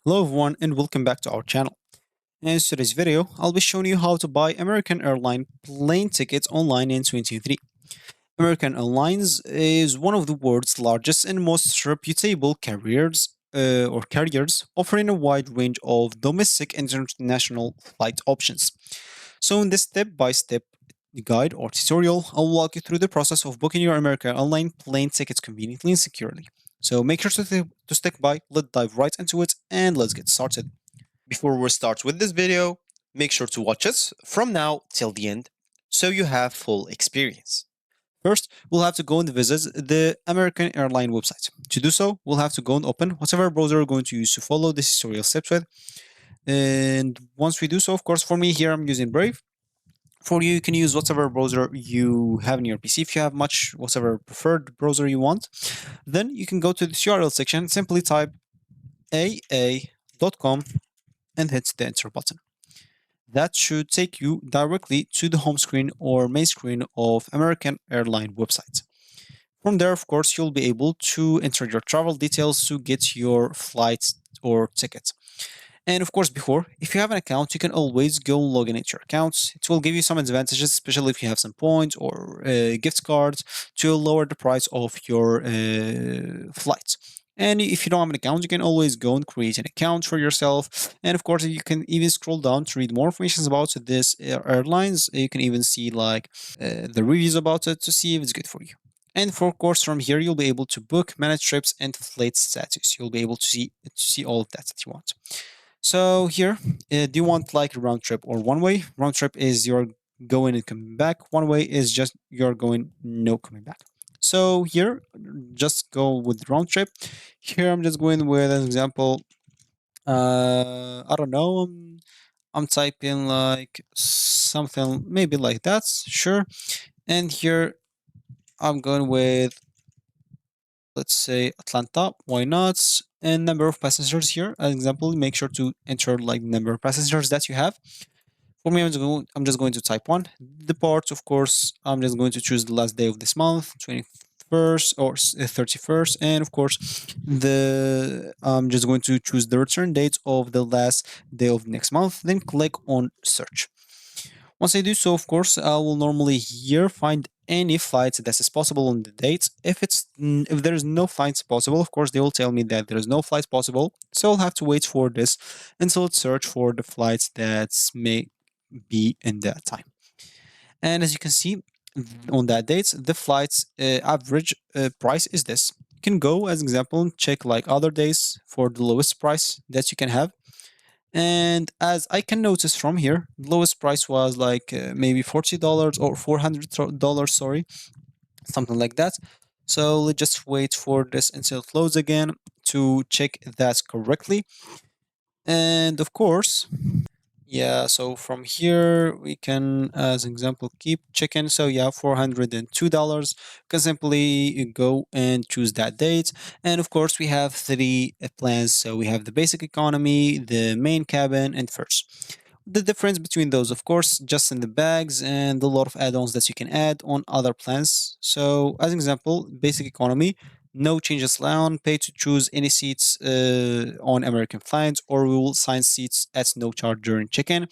Hello everyone and welcome back to our channel. In today's video, I'll be showing you how to buy American Airline plane tickets online in 2023. American Airlines is one of the world's largest and most reputable carriers, offering a wide range of domestic and international flight options. So in this step-by-step guide or tutorial, I'll walk you through the process of booking your American Airline plane tickets conveniently and securely. So make sure to stick by, let's dive right into it, and let's get started. Before we start with this video, make sure to watch us from now till the end so you have full experience. First, we'll have to go and visit the American Airline website. To do so, we'll have to go and open whatever browser we're going to use to follow this tutorial steps with. And once we do so, of course, for me here, I'm using Brave. For you, you can use whatever browser you have in your PC. If you have whatever preferred browser you want, then you can go to the URL section, simply type aa.com and hit the enter button. That should take you directly to the home screen or main screen of American Airline website. From there, of course, you'll be able to enter your travel details to get your flights or tickets. And of course, if you have an account, you can always go log in at your accounts. It will give you some advantages, especially if you have some points or gift cards to lower the price of your flights. And if you don't have an account, you can always go and create an account for yourself. And of course, you can even scroll down to read more information about this airlines. You can even see the reviews about it to see if it's good for you. And for course, from here, you'll be able to book, manage trips, and flight status. You'll be able to see all of that you want. So here, do you want like a round trip or one way? Round trip is you're going and coming back. One way is just you're going, no coming back. So here, just go with round trip. Here, I'm just going with an example. I don't know. I'm typing like something maybe like that. Sure. And here, I'm going with, let's say, Atlanta. Why not? And number of passengers here. As example, make sure to enter like number of passengers that you have. For me, I'm just going to type one. The part, of course, I'm just going to choose the last day of this month, 21st or 31st, and of course, I'm just going to choose the return date of the last day of next month. Then click on search. Once I do so, of course, I will normally here find any flights that is possible on the date. If there is no flights possible, of course, they will tell me that there is no flights possible. So I'll have to wait for this until it search for the flights that may be in that time. And as you can see on that date, the flight's average price is this. You can go as example and check like other days for the lowest price that you can have. And as I can notice from here, the lowest price was like maybe $40 or $400, sorry, something like that. So let's just wait for this until it loads again to check that correctly. And of course, yeah, so from here we can, as example, keep checking. So yeah, $402. Can simply go and choose that date. And of course, we have three plans. So we have the basic economy, the main cabin, and first. The difference between those, of course, just in the bags and a lot of add-ons that you can add on other plans. So as example, basic economy, no changes allowed. Pay to choose any seats on American flights, or we will assign seats at no charge during check-in.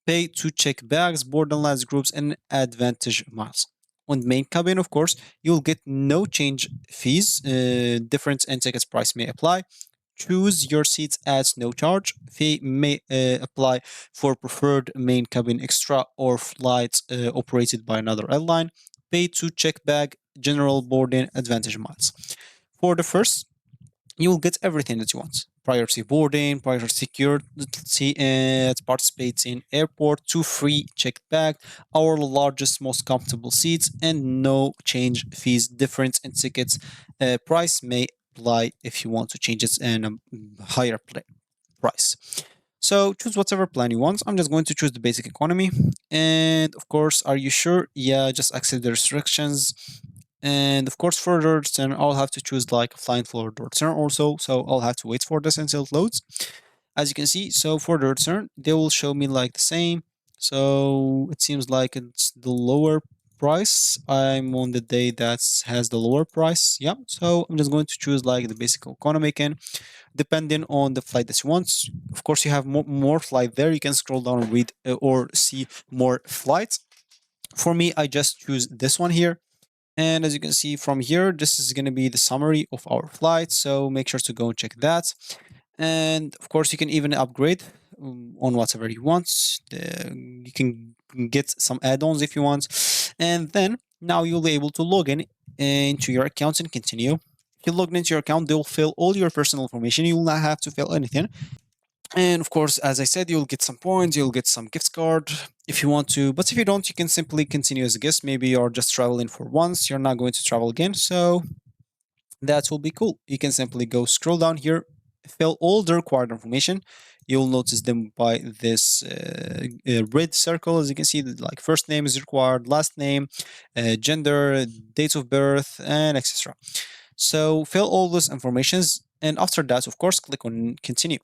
Pay to check bags, board and last groups, and advantage miles. On main cabin, of course, you'll get no change fees. Difference in tickets price may apply. Choose your seats at no charge. Fee may apply for preferred main cabin extra or flights operated by another airline. Pay to check bag, general boarding, advantage miles. For the first, you will get everything that you want. Priority boarding, priority security, and participate in airport, two free checked bag, our largest, most comfortable seats, and no change fees. Difference in tickets price may apply if you want to change it in a higher price. So choose whatever plan you want. I'm just going to choose the basic economy. And of course, are you sure? Yeah, just accept the restrictions. And of course, for the return, I'll have to choose like flying for the return also. So I'll have to wait for this until it loads. As you can see, so for the return, they will show me like the same. So it seems like it's the lower price. I'm on the day that has the lower price. Yeah, so I'm just going to choose like the basic economy can, depending on the flight that you want. Of course, you have more flight there. You can scroll down and read or see more flights. For me, I just choose this one here. And as you can see from here, this is going to be the summary of our flight. So make sure to go and check that. And of course, you can even upgrade on whatever you want. You can get some add-ons if you want. And then now you'll be able to log in into your account and continue. If you log into your account, they'll fill all your personal information. You will not have to fill anything. And of course, as I said, you'll get some points, you'll get some gift card if you want to. But if you don't, you can simply continue as a guest. Maybe you're just traveling for once, you're not going to travel again. So that will be cool. You can simply go scroll down here, fill all the required information. You'll notice them by this red circle. As you can see, like first name is required, last name, gender, date of birth, and etc. So fill all those informations, and after that, of course, click on continue.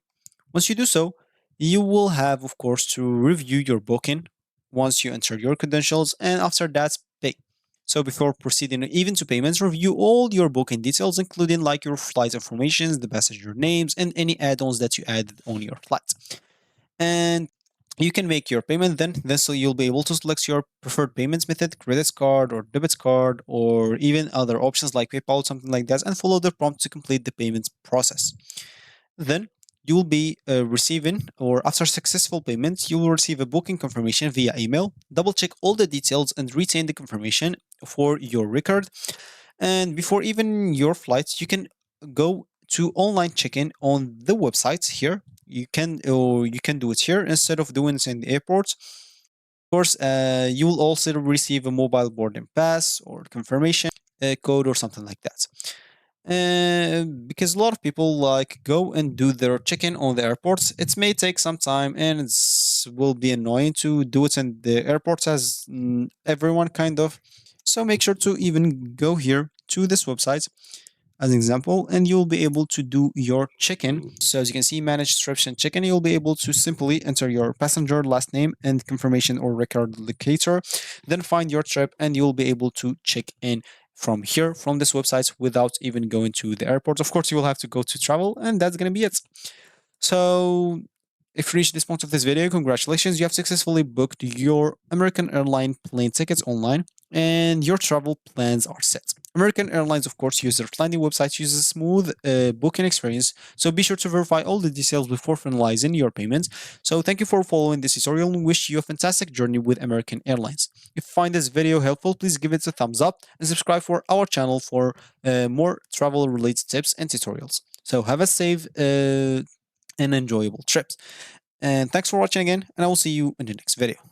Once you do so, you will have, of course, to review your booking once you enter your credentials, and after that, pay. So before proceeding even to payments, review all your booking details, including like your flight information, the passenger names, and any add-ons that you added on your flight. And you can make your payment then so you'll be able to select your preferred payments method, credit card or debit card, or even other options like PayPal, something like that, and follow the prompt to complete the payments process. Then you will be receiving, or after successful payment, you will receive a booking confirmation via email. Double check all the details and retain the confirmation for your record. And before even your flights, you can go to online check-in on the website here. You can do it here instead of doing it in the airports. Of course, you will also receive a mobile boarding pass or confirmation code or something like that. Because a lot of people like go and do their check-in on the airports. It may take some time and it will be annoying to do it in the airports as everyone kind of. So make sure to even go here to this website as an example, and you'll be able to do your check-in. So as you can see, manage trips and check-in, you'll be able to simply enter your passenger last name and confirmation or record locator, then find your trip, and you'll be able to check in from here, from this website, without even going to the airport. Of course, you will have to go to travel, and that's going to be it. So if you reached this point of this video, congratulations, you have successfully booked your American airline plane tickets online and your travel plans are set. American Airlines, of course, user-friendly website uses a smooth booking experience, so be sure to verify all the details before finalizing your payments. So thank you for following this tutorial and wish you a fantastic journey with American Airlines. If you find this video helpful, please give it a thumbs up and subscribe for our channel for more travel-related tips and tutorials. So have a safe and enjoyable trips. And thanks for watching again, and I will see you in the next video.